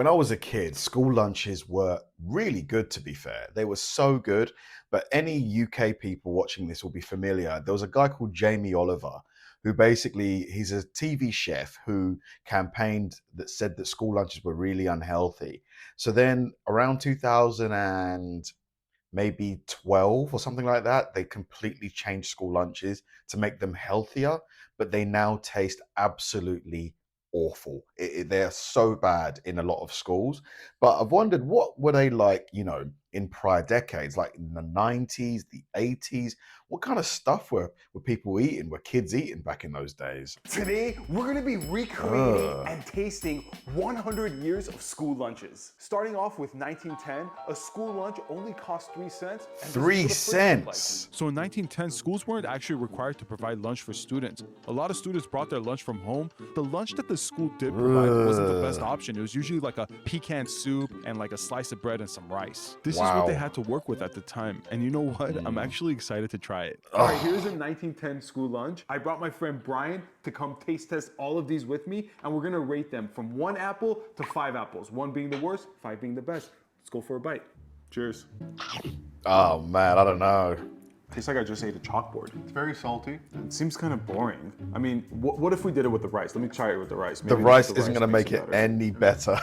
When I was a kid, school lunches were really good, to be fair. They were so good. But any UK people watching this will be familiar. There was a guy called Jamie Oliver who basically, he's a TV chef who campaigned that said that school lunches were really unhealthy. So then around 2000 and maybe 12 or something like that, they completely changed school lunches to make them healthier, but they now taste absolutely awful. They're so bad in a lot of schools. But I've wondered, what were they like, in prior decades, like in the 90s, the 80s? What kind of stuff were people eating, were kids eating back in those days? Today, we're gonna be recreating and tasting 100 years of school lunches. Starting off with 1910, a school lunch only cost 3 cents. And 3 cents. So in 1910, schools weren't actually required to provide lunch for students. A lot of students brought their lunch from home. The lunch that the school did provide wasn't the best option. It was usually like a pecan soup and like a slice of bread and some rice. This is what they had to work with at the time. And you know what? I'm actually excited to try it. All right, here's a 1910 school lunch. I brought my friend Brian to come taste test all of these with me, and we're gonna rate them from 1 apple to 5 apples. 1 being the worst, 5 being the best. Let's go for a bite. Cheers. Oh man, I don't know. Tastes like I just ate a chalkboard. It's very salty. It seems kind of boring. I mean, what if we did it with the rice? Let me try it with the rice. The Maybe rice isn't going to make makes it better. any better.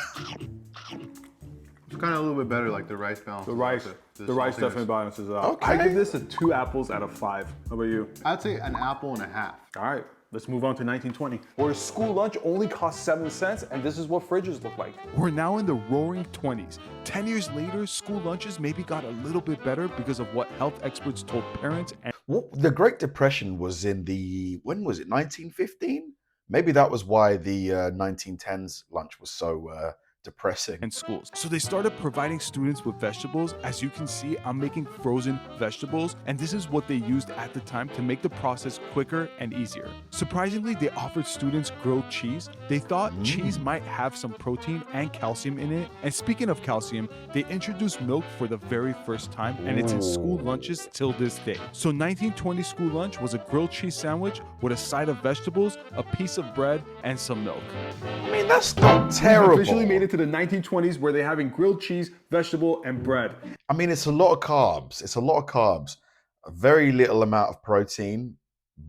It's kind of a little bit better, like the rice balance. The rice saltiness. definitely balances it out. Okay. I give this a 2 apples out of 5. How about you? I'd say an apple and a half. All right, let's move on to 1920, where school lunch only cost 7 cents, and this is what fridges look like. We're now in the roaring 20s. 10 years later, school lunches maybe got a little bit better because of what health experts told parents. And The Great Depression was when was it, 1915? Maybe that was why the 1910s lunch was so depressing. schools. So they started providing students with vegetables. As you can see, I'm making frozen vegetables, and this is what they used at the time to make the process quicker and easier. Surprisingly, they offered students grilled cheese. They thought cheese might have some protein and calcium in it. And speaking of calcium, they introduced milk for the very first time, and it's in school lunches till this day. So 1920 school lunch was a grilled cheese sandwich with a side of vegetables, a piece of bread, and some milk. I mean, that's not terrible. We've officially made it to the 1920s, where they're having grilled cheese, vegetable, and bread. I mean, it's a lot of carbs. A very little amount of protein.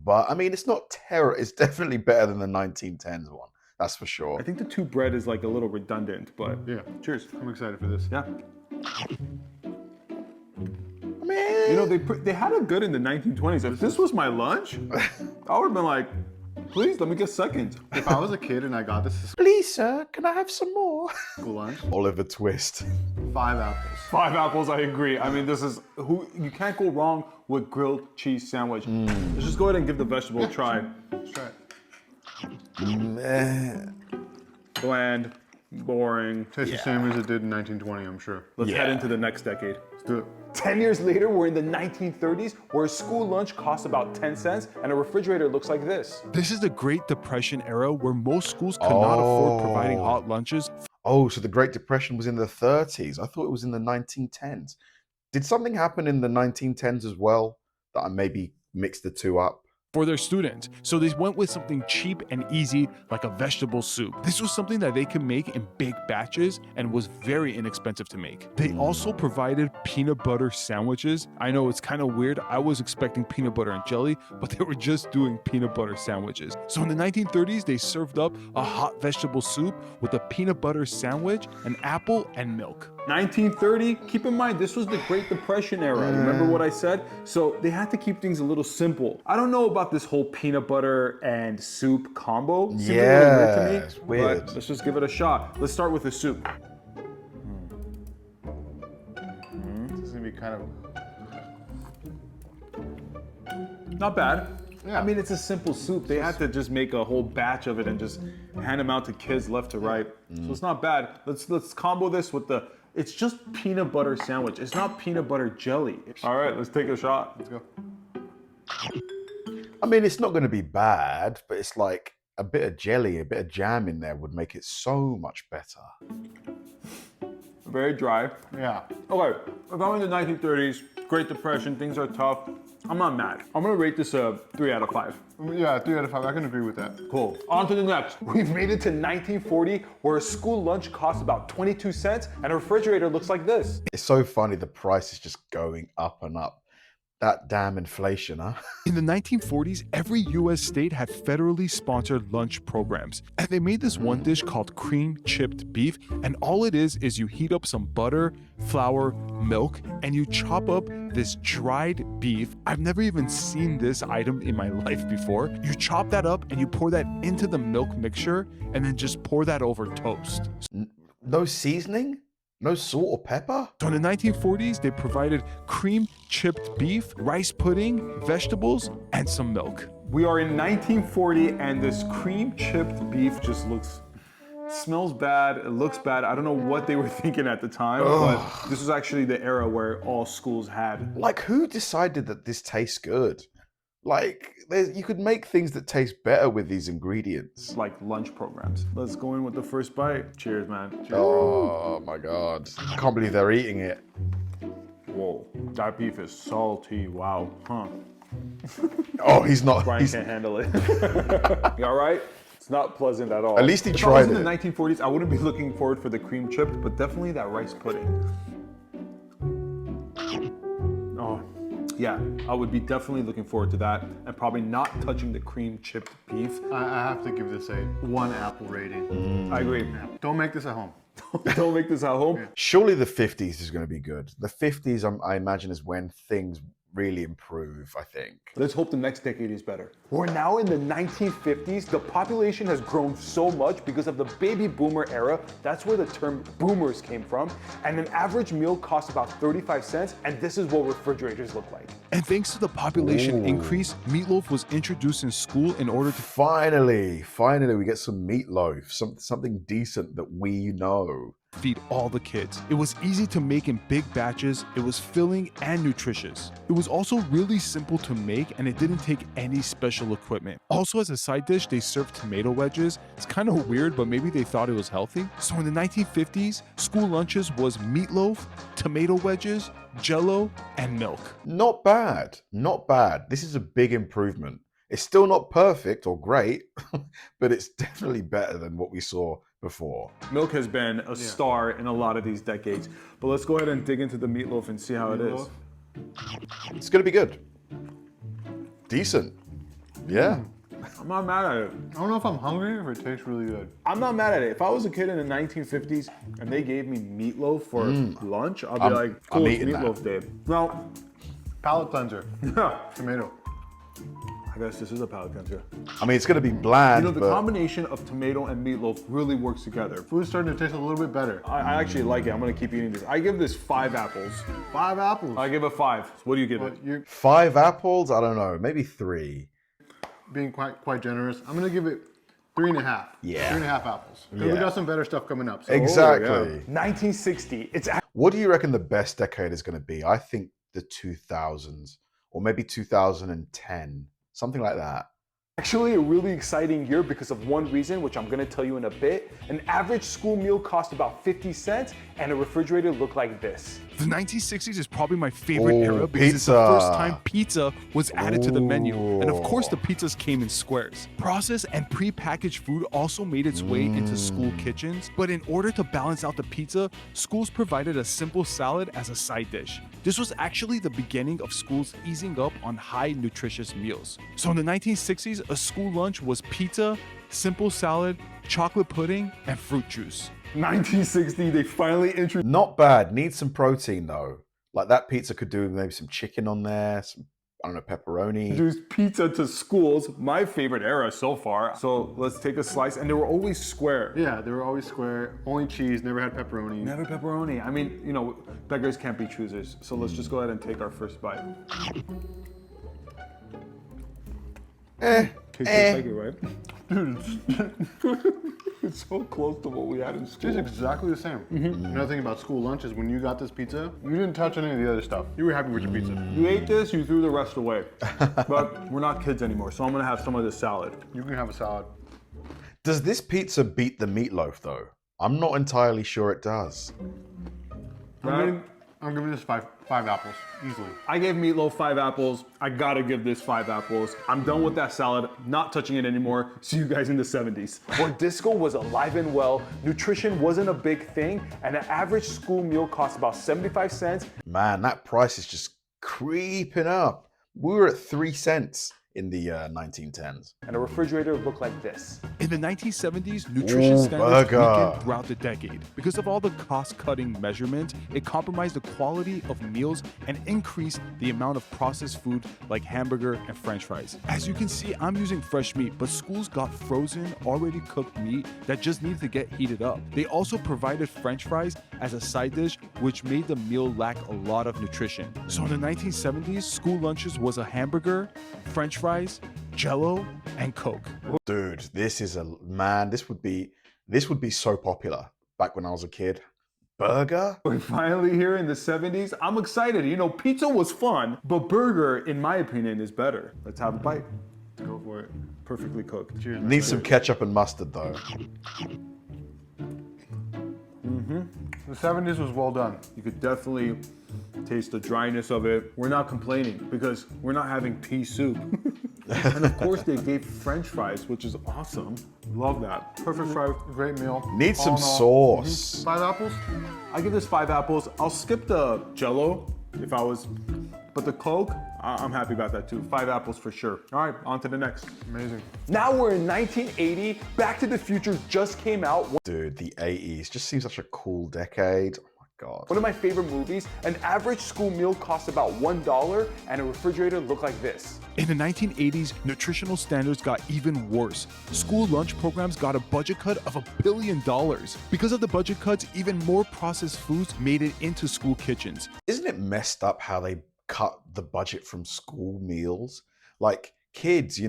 But I mean, it's not terrible. It's definitely better than the 1910s one. That's for sure. I think the 2 bread is like a little redundant, but Yeah. cheers. I'm excited for this. Yeah. Man. You know, they had it good in the 1920s. If this was my lunch, I would have been like, please, let me get seconds. If I was a kid and I got this to Please, sir, can I have some more? school lunch, Oliver Twist. 5 apples. 5 apples, I agree. I mean, you can't go wrong with grilled cheese sandwich. Let's just go ahead and give the vegetable a try. Let's try it. Meh. Bland, boring. Tastes the same as it did in 1920, I'm sure. Let's head Yeah. into the next decade. Let's do it. 10 years later, we're in the 1930s, where a school lunch costs about 10 cents and a refrigerator looks like this. This is the Great Depression era where most schools could not afford providing hot lunches. Oh, so the Great Depression was in the 30s. I thought it was in the 1910s. Did something happen in the 1910s as well that I maybe mixed the two up? For their students. So they went with something cheap and easy, like a vegetable soup. This was something that they could make in big batches and was very inexpensive to make. They also provided peanut butter sandwiches. I know it's kind of weird. I was expecting peanut butter and jelly, but they were just doing peanut butter sandwiches. So in the 1930s, they served up a hot vegetable soup with a peanut butter sandwich, an apple, and milk. 1930, keep in mind, this was the Great Depression era. Remember what I said? So they had to keep things a little simple. I don't know about this whole peanut butter and soup combo. Seems a little weird to me, it's weird. but let's just give it a shot. Let's start with the soup. This is gonna be kind of. Not bad. Yeah. I mean, it's a simple soup. They had to just make a whole batch of it and just hand them out to kids left to right. So it's not bad. Let's combo this with it's just peanut butter sandwich. It's not peanut butter jelly. All right, let's take a shot. Let's go. I mean, it's not going to be bad, but it's like a bit of jelly, a bit of jam in there would make it so much better. Very dry. Yeah. Okay, if I'm in the 1930s, Great Depression, things are tough. I'm not mad. I'm gonna rate this a 3 out of 5. Yeah, 3 out of 5. I can agree with that. Cool. On to the next. We've made it to 1940, where a school lunch costs about 22 cents and a refrigerator looks like this. It's so funny, the price is just going up and up. That damn inflation, huh? In the 1940s, every US state had federally sponsored lunch programs. And they made this one dish called cream chipped beef. And all it is you heat up some butter, flour, milk, and you chop up this dried beef. I've never even seen this item in my life before. You chop that up and you pour that into the milk mixture and then just pour that over toast. No seasoning? No salt or pepper? So in the 1940s, they provided cream chipped beef, rice pudding, vegetables, and some milk. We are in 1940 and this cream chipped beef just smells bad, it looks bad. I don't know what they were thinking at the time, but this was actually the era where all schools had. Like, who decided that this tastes good? Like, you could make things that taste better with these ingredients. Like lunch programs. Let's go in with the first bite. Cheers, man. Cheers. Oh my God. I can't believe they're eating it. Whoa, that beef is salty. Wow, huh? Oh, he's not. Brian can't handle it. You all right? It's not pleasant at all. At least he if tried I was in it. the 1940s, I wouldn't be looking forward for the cream chip, but definitely that rice pudding. Oh, yeah, I would be definitely looking forward to that, and probably not touching the cream chipped beef. I have to give this a 1 apple rating. I agree. Don't make this at home. Don't make this at home. Surely the 50s is going to be good. The 50s, I imagine, is when things really improve, I think. Let's hope the next decade is better. We're now in the 1950s. The population has grown so much because of the baby boomer era. That's where the term boomers came from. And an average meal costs about 35 cents, and this is what refrigerators look like. And thanks to the population increase, meatloaf was introduced in school in order to Finally, we get some meatloaf, something decent that we know. feed all the kids. It was easy to make in big batches, it was filling and nutritious. It was also really simple to make and it didn't take any special equipment. Also, as a side dish, they served tomato wedges. It's kind of weird, but maybe they thought it was healthy. So in the 1950s, school lunches was meatloaf, tomato wedges, jello, and milk. Not bad, not bad. This is a big improvement. It's still not perfect or great, but it's definitely better than what we saw before. Milk has been a star in a lot of these decades, but let's go ahead and dig into the meatloaf and see how it is. It's gonna be good. Decent. Yeah. I'm not mad at it. I don't know if I'm hungry or if it tastes really good. I'm not mad at it. If I was a kid in the 1950s and they gave me meatloaf for lunch, I'd be like, cool, I'm it's eating meatloaf day. Well, Palate cleanser. I Tomato. guess this is a palate cleanser. I mean, it's gonna be bland, You know, the but combination of tomato and meatloaf really works together. Food's starting to taste a little bit better. I actually like it. I'm gonna keep eating this. I give this 5 apples. 5 apples. I give it 5. So what do you give it? But you're 5 apples? I don't know, maybe 3. being quite generous. I'm gonna give it 3.5. Yeah. 3.5 apples. 'Cause we Yeah. got some better stuff coming up. So. Exactly. 1960. It's What do you reckon the best decade is gonna be? I think the 2000s, or maybe 2010, something like that. actually a really exciting year because of one reason, which I'm gonna tell you in a bit. An average school meal cost about 50 cents and a refrigerator looked like this. The 1960s is probably my favorite Ooh, era because it's the pizza. first time pizza was added to the menu. And of course, the Ooh. pizzas came in squares. Processed and pre-packaged food also made its way into school kitchens. But in order to balance out the pizza, schools provided a simple salad as a side dish. This was actually the beginning of schools easing up on high nutritious meals. So in the 1960s, a school lunch was pizza, simple salad, chocolate pudding, and fruit juice. 1960, they finally introduced Not bad. Needs some protein though. Like that pizza could do maybe some chicken on there, some, I don't know, pepperoni. pizza to schools, my favorite era so far. So let's take a slice, and they were always square. Yeah, they were always square. Only cheese. Never had pepperoni. Never pepperoni. I mean, you know, beggars can't be choosers. So let's just go ahead and take our first bite. Tastes just like it, right? It's so close to what we had in school. It's exactly the same. Another thing about school lunch is when you got this pizza, you didn't touch any of the other stuff. You were happy with your pizza. You ate this, you threw the rest away. But we're not kids anymore, so I'm gonna have some of this salad. You can have a salad. Does this pizza beat the meatloaf though? I'm not entirely sure it does. I mean, I'm giving this five apples, easily. I gave meatloaf 5 apples. I gotta give this 5 apples. I'm done with that salad, not touching it anymore. See you guys in the 70s. Where disco was alive and well, nutrition wasn't a big thing, and an average school meal cost about 75 cents. Man, that price is just creeping up. We were at 3 cents in the 1910s. And a refrigerator looked like this. In the 1970s, nutrition Ooh, standards burger. weakened throughout the decade. Because of all the cost-cutting measurement, it compromised the quality of meals and increased the amount of processed food like hamburger and french fries. As you can see, I'm using fresh meat, but schools got frozen, already cooked meat that just needed to get heated up. They also provided french fries as a side dish, which made the meal lack a lot of nutrition. So in the 1970s, school lunches was a hamburger, french fries, Jello, and Coke. Dude, this would be so popular back when I was a kid. Burger? We're finally here in the 70s. I'm excited. You know, pizza was fun, but burger, in my opinion, is better. Let's have a bite. Go for it. Perfectly cooked. Cheers. Needs some ketchup and mustard though. The 70s was well done. You could definitely taste the dryness of it. We're not complaining because we're not having pea soup. And of course they gave french fries, which is awesome. Love that. Perfect fry. Great meal. Need some All in all. sauce. 5 apples? I give this 5 apples. I'll skip the Jello but the Coke, I'm happy about that too. 5 apples for sure. All right, on to the next. Amazing. Now we're in 1980. Back to the Future just came out. Dude, the 80s just seems such a cool decade. Oh my God. One of my favorite movies. An average school meal cost about $1 and a refrigerator looked like this. In the 1980s, nutritional standards got even worse. School lunch programs got a budget cut of $1 billion. Because of the budget cuts, even more processed foods made it into school kitchens. Isn't it messed up how they cut the budget from school meals? Like kids,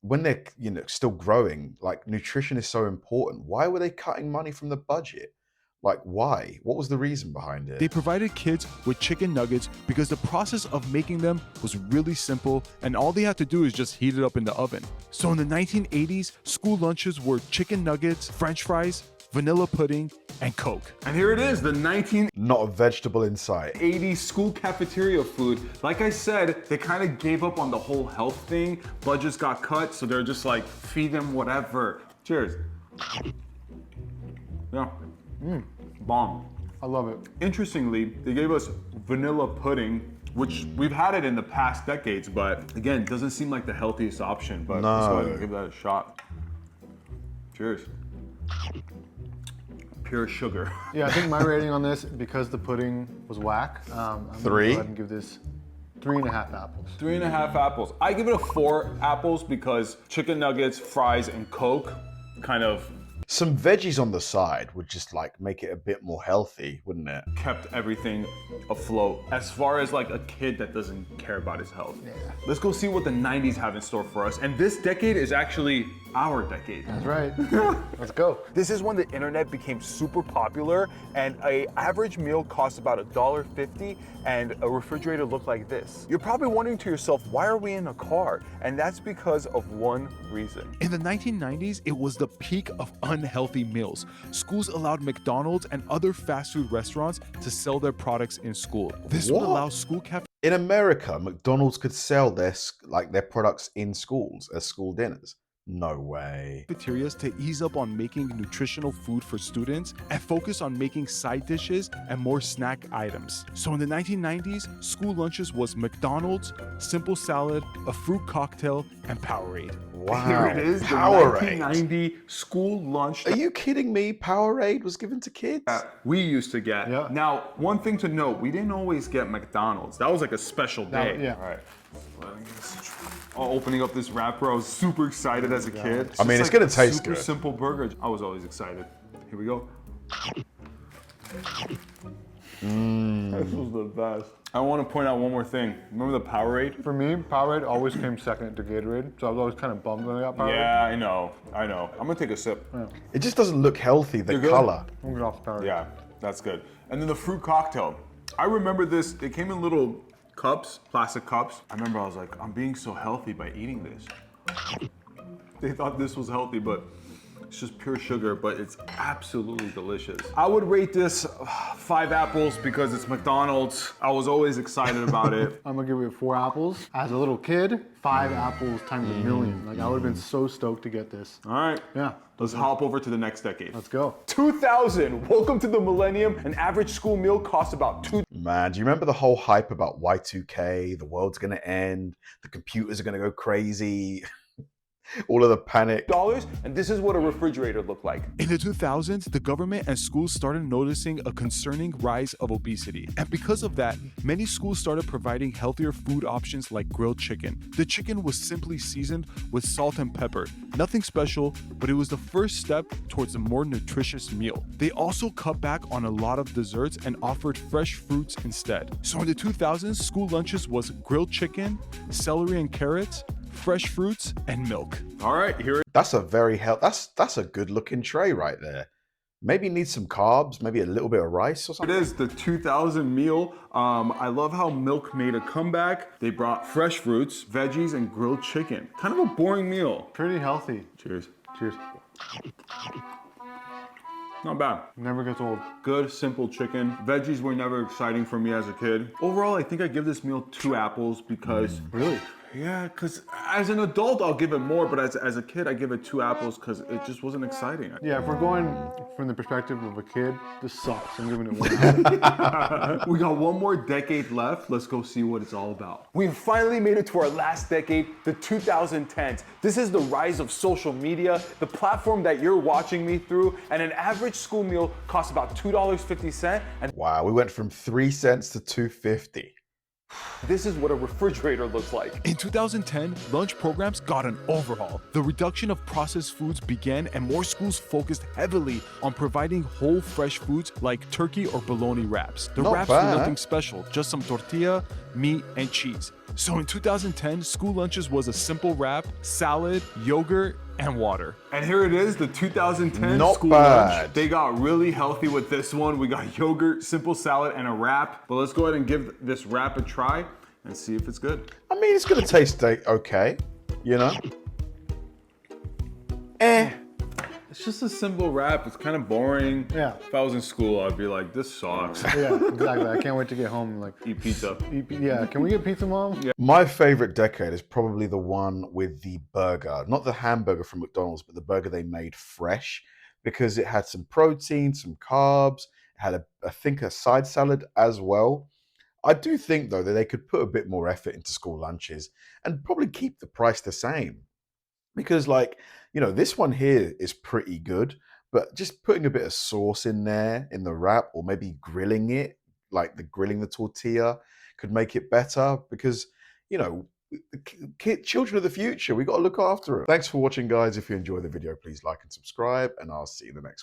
when they're, still growing, like nutrition is so important. Why were they cutting money from the budget? Like, why? What was the reason behind it? They provided kids with chicken nuggets because the process of making them was really simple and all they had to do is just heat it up in the oven. So in the 1980s, school lunches were chicken nuggets, french fries, vanilla pudding, and Coke. And here it is, the 1980s Not a vegetable in sight. school cafeteria food. Like I said, they kind of gave up on the whole health thing. Budgets got cut, so they're just like, feed them whatever. Cheers. Yeah. Bomb. I love it. Interestingly, they gave us vanilla pudding, which we've had it in the past decades, but again, doesn't seem like the healthiest option, but let's go ahead and give that a shot. Cheers. Pure sugar. Yeah, I think my rating on this, because the pudding was whack, I'm gonna 3? go ahead and give this 3.5 apples. 3.5 apples. I give it a 4 apples because chicken nuggets, fries, and Coke kind of Some veggies on the side would just like make it a bit more healthy, wouldn't it? kept everything afloat. As far as like a kid that doesn't care about his health. Let's go see what the 90s have in store for us. And this decade is actually our decade. That's right. Let's go. This is when the internet became super popular and an average meal cost about $1.50 and a refrigerator looked like this. You're probably wondering to yourself, why are we in a car? And that's because of one reason. In the 1990s, it was the peak of unhealthy meals. Schools allowed McDonald's and other fast food restaurants to sell their products in school. This would What? allow school In America, McDonald's could sell their products in schools as school dinners. No way. cafeterias to ease up on making nutritional food for students and focus on making side dishes and more snack items. So in the 1990s, school lunches was McDonald's, simple salad, a fruit cocktail, and Powerade. Wow. Here it is, the Powerade. 1990 school lunch Are you kidding me? Powerade was given to kids? that we used to get. Yeah. Now, one thing to note, we didn't always get McDonald's. That was like a special day. Yeah. All right. Opening up this wrapper, I was super excited as a kid. I mean, just it's gonna taste super good. simple burger. I was always excited. Here we go. This was the best. I want to point out one more thing. Remember the Powerade? For me, Powerade always came second to Gatorade, so I was always kind of bummed when I got Powerade. Yeah, I know. I'm gonna take a sip. It just doesn't look healthy, the You're good? color. I'm gonna get off the Powerade. Yeah, that's good. And then the fruit cocktail. I remember this, it came in little cups, plastic cups. I remember I was like, I'm being so healthy by eating this. They thought this was healthy, but It's just pure sugar, but it's absolutely delicious. I would rate this 5 apples because it's McDonald's. I was always excited about it. I'm gonna give it 4 apples. As a little kid, 5 apples times a million. Like I would have been so stoked to get this. All right. Yeah. Let's hop over to the next decade. Let's go. 2000, welcome to the millennium. An average school meal costs about $2. Man, do you remember the whole hype about Y2K? The world's gonna end, the computers are gonna go crazy, all of the panic. And this is what a refrigerator looked like. In the 2000s, the government and schools started noticing a concerning rise of obesity. And because of that, many schools started providing healthier food options like grilled chicken. The chicken was simply seasoned with salt and pepper. Nothing special, but it was the first step towards a more nutritious meal. They also cut back on a lot of desserts and offered fresh fruits instead. So in the 2000s, school lunches was grilled chicken, celery and carrots, fresh fruits, and milk. All right, here That's a very that's a good looking tray right there. Maybe need some carbs, maybe a little bit of rice or it something. is, the 2000 meal. I love how milk made a comeback. They brought fresh fruits, veggies, and grilled chicken. Kind of a boring meal. Pretty healthy. Cheers. Cheers. Not bad. Never gets old. Good, simple chicken. Veggies were never exciting for me as a kid. Overall, I think I give this meal 2 apples because Really? yeah, because as an adult, I'll give it more, but as a kid, I give it 2 apples because it just wasn't exciting. Yeah, if we're going from the perspective of a kid, this sucks. I'm giving it 1 apple. We got one more decade left. Let's go see what it's all about. We've finally made it to our last decade, the 2010s. This is the rise of social media, the platform that you're watching me through, and an average school meal costs about $2.50. And Wow, we went from 3 cents to 2.50. this is what a refrigerator looks like. In 2010, lunch programs got an overhaul. The reduction of processed foods began, and more schools focused heavily on providing whole fresh foods like turkey or bologna wraps. The Not wraps bad. were nothing special, just some tortilla, meat, and cheese. So in 2010, school lunches was a simple wrap, salad, yogurt, and water. And here it is, the 2010 Not school bad. lunch. They got really healthy with this one. We got yogurt, simple salad, and a wrap. But let's go ahead and give this wrap a try and see if it's good. I mean, it's gonna taste okay, you know? It's just a simple wrap. It's kind of boring. Yeah. If I was in school, I'd be like, this sucks. Yeah, exactly. I can't wait to get home and like Eat pizza. yeah, can we get pizza, Mom? Yeah. My favorite decade is probably the one with the burger, not the hamburger from McDonald's, but the burger they made fresh, because it had some protein, some carbs, it had I think a side salad as well. I do think though that they could put a bit more effort into school lunches and probably keep the price the same. Because like, you know, this one here is pretty good, but just putting a bit of sauce in there in the wrap, or maybe grilling it, like grilling the tortilla could make it better, because, you know, children of the future, we got to look after them. Thanks for watching, guys. If you enjoyed the video, please like and subscribe, and I'll see you in the next one.